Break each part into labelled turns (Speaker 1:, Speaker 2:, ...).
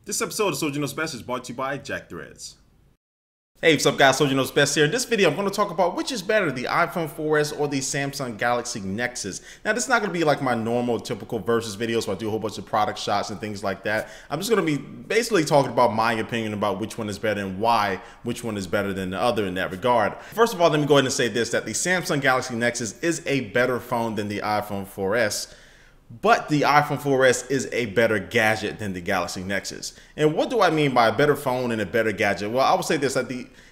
Speaker 1: This episode of SoldierKnowsBest is brought to you by JackThreads. Hey, what's up guys, SoldierKnowsBest here. In this video, I'm going to talk about which is better, the iPhone 4S or the Samsung Galaxy Nexus. Now, this is not going to be like my normal, typical versus videos where I do a whole bunch of product shots and things like that. I'm just going to be basically talking about my opinion about which one is better and why which one is better than the other in that regard. First of all, let me go ahead and say this, that the Samsung Galaxy Nexus is a better phone than the iPhone 4S. But the iPhone 4S is a better gadget than the Galaxy Nexus. And what do I mean by a better phone and a better gadget? Well, I would say this, that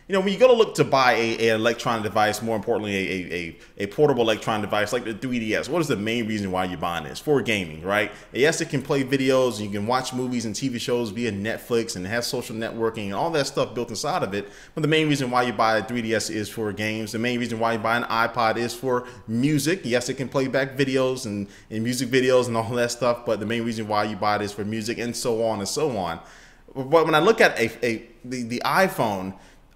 Speaker 1: when you go to look to buy an electronic device, more importantly, a portable electronic device like the 3DS, what is the main reason why you're buying this? For gaming, right? Yes, it can play videos, you can watch movies and TV shows via Netflix and have social networking and all that stuff built inside of it. But the main reason why you buy a 3DS is for games. The main reason why you buy an iPod is for music. Yes, it can play back videos and music videos and all that stuff, but the main reason why you buy it is for music and so on and so on. But when I look at the iPhone,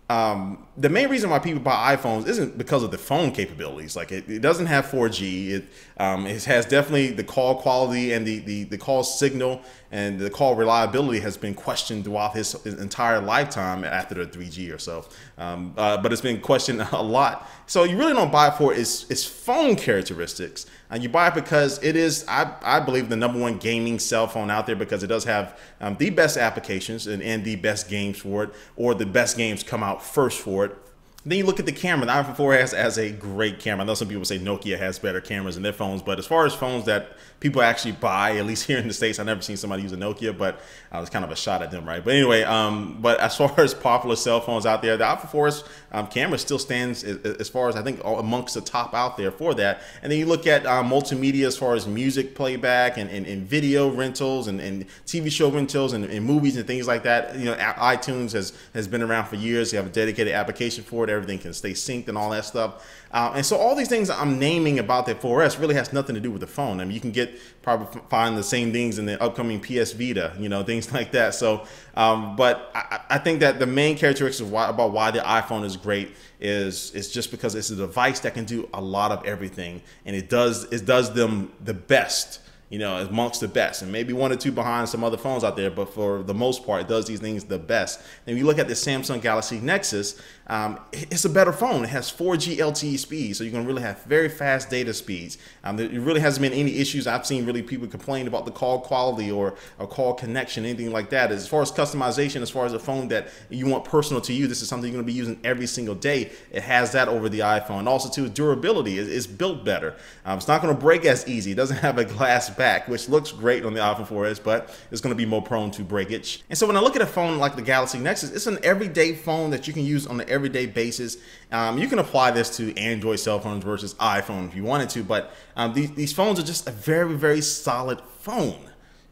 Speaker 1: the main reason why people buy iPhones isn't because of the phone capabilities. Like it doesn't have 4G. It has definitely the call quality and the call signal and the call reliability has been questioned throughout his entire lifetime after the 3G or so. But it's been questioned a lot. So you really don't buy it for its phone characteristics. You buy it because it is, I believe, the #1 gaming cell phone out there because it does have the best applications and the best games for it, or the best games come out first for it. Then you look at the camera. The iPhone 4S has a great camera. I know some people say Nokia has better cameras in their phones, but as far as phones that people actually buy, at least here in the States, I've never seen somebody use a Nokia, but it's kind of a shot at them, right? But anyway, but as far as popular cell phones out there, the iPhone 4S camera still stands as far as, I think, amongst the top out there for that. And then you look at multimedia as far as music playback and video rentals and TV show rentals and movies and things like that. You know, iTunes has been around for years. You have a dedicated application for it. Everything can stay synced and all that stuff. And so all these things I'm naming about the 4S really has nothing to do with the phone. I mean, you can probably find the same things in the upcoming PS Vita, things like that. So, but I think that the main characteristics about why the iPhone is great is just because it's a device that can do a lot of everything, and it does them the best. Amongst the best, and maybe one or two behind some other phones out there, but for the most part, it does these things the best. And if you look at the Samsung Galaxy Nexus, it's a better phone. It has 4G LTE speeds, so you're gonna really have very fast data speeds. There really hasn't been any issues. I've seen really people complain about the call quality or call connection, anything like that. As far as customization, as far as a phone that you want personal to you, this is something you're gonna be using every single day. It has that over the iPhone. And also too, durability is built better. It's not gonna break as easy. It doesn't have a glass back, which looks great on the iPhone 4S, but it's going to be more prone to breakage. And so when I look at a phone like the Galaxy Nexus, it's an everyday phone that you can use on an everyday basis. You can apply this to Android cell phones versus iPhone if you wanted to, but these phones are just a very, very solid phone.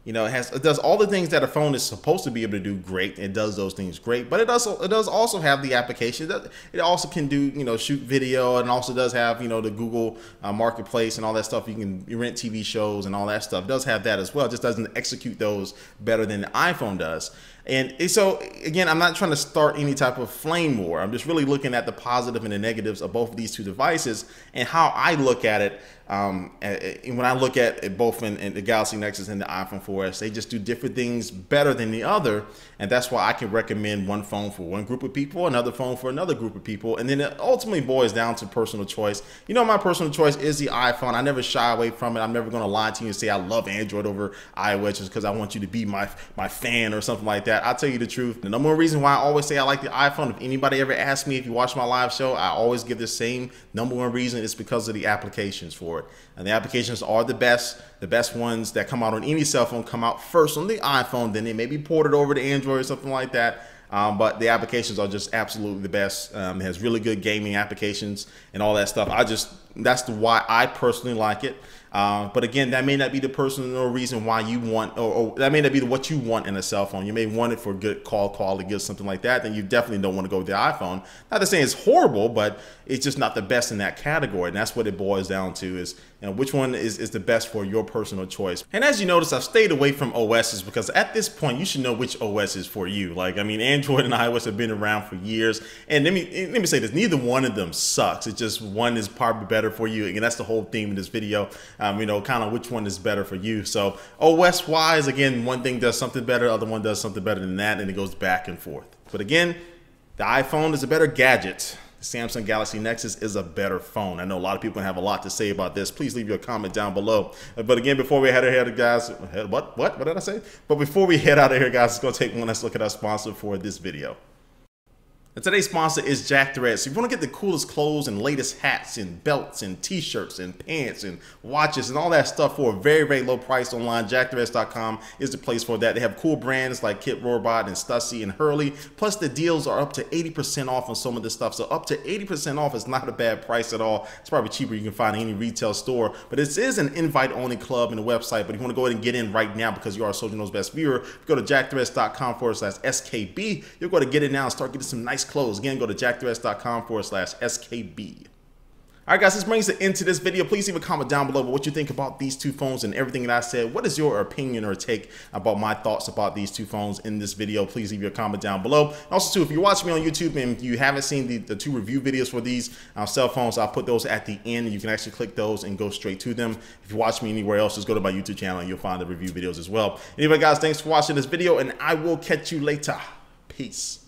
Speaker 1: It does all the things that a phone is supposed to be able to do great. It does those things great, but it does also have the application. It also can do, shoot video, and also does have, the Google Marketplace and all that stuff. You can rent TV shows and all that stuff. It does have that as well. It just doesn't execute those better than the iPhone does. And so, again, I'm not trying to start any type of flame war. I'm just really looking at the positive and the negatives of both of these two devices and how I look at it. When I look at it both in the Galaxy Nexus and the iPhone 4S, they just do different things better than the other. And that's why I can recommend one phone for one group of people, another phone for another group of people. And then it ultimately boils down to personal choice. My personal choice is the iPhone. I never shy away from it. I'm never going to lie to you and say I love Android over iOS just because I want you to be my fan or something like that. I'll tell you the truth. The #1 reason why I always say I like the iPhone, if anybody ever asks me, if you watch my live show, I always give the same #1 reason. It's because of the applications for it. And the applications are the best ones that come out on any cell phone come out first on the iPhone, then they may be ported over to Android or something like that. But the applications are just absolutely the best. It has really good gaming applications and all that stuff. That's why I personally like it. But again, that may not be the personal reason why you want, or that may not be what you want in a cell phone. You may want it for good call quality, good something like that. Then you definitely don't want to go with the iPhone. Not to say it's horrible, but it's just not the best in that category. And that's what it boils down to, is and which one is the best for your personal choice. And as you notice, I've stayed away from OSs because at this point you should know which OS is for you. Like, I mean, Android and iOS have been around for years, and let me say this, neither one of them sucks. It's just one is probably better for you, and that's the whole theme of this video. You know, kind of which one is better for you. So OS wise, again, one thing does something better, other one does something better than that, and it goes back and forth. But again, the iPhone is a better gadget. The Samsung Galaxy Nexus is a better phone. I know a lot of people have a lot to say about this. Please leave your comment down below. But again, before we head out of here, guys, what did I say? But before we head out of here, guys, let's go take one last look at our sponsor for this video. And today's sponsor is JackThreads. So if you want to get the coolest clothes and latest hats and belts and t-shirts and pants and watches and all that stuff for a very, very low price online, JackThreads.com is the place for that. They have cool brands like Kit Robot and Stussy and Hurley. Plus the deals are up to 80% off on some of this stuff. So up to 80% off is not a bad price at all. It's probably cheaper you can find in any retail store. But this is an invite-only club in the website. But if you want to go ahead and get in right now because you are a Soldier Knows Best viewer, go to JackThreads.com/SKB. You'll go to get in now and start getting some nice clothes. Again, go to JackThreads.com/SKB. All right, guys, this brings the end to this video. Please leave a comment down below what you think about these two phones and everything that I said. What is your opinion or take about my thoughts about these two phones in this video? Please leave your comment down below. Also, too, if you're watching me on YouTube and you haven't seen the two review videos for these cell phones, I'll put those at the end. You can actually click those and go straight to them. If you watch me anywhere else, just go to my YouTube channel and you'll find the review videos as well. Anyway, guys, thanks for watching this video, and I will catch you later. Peace.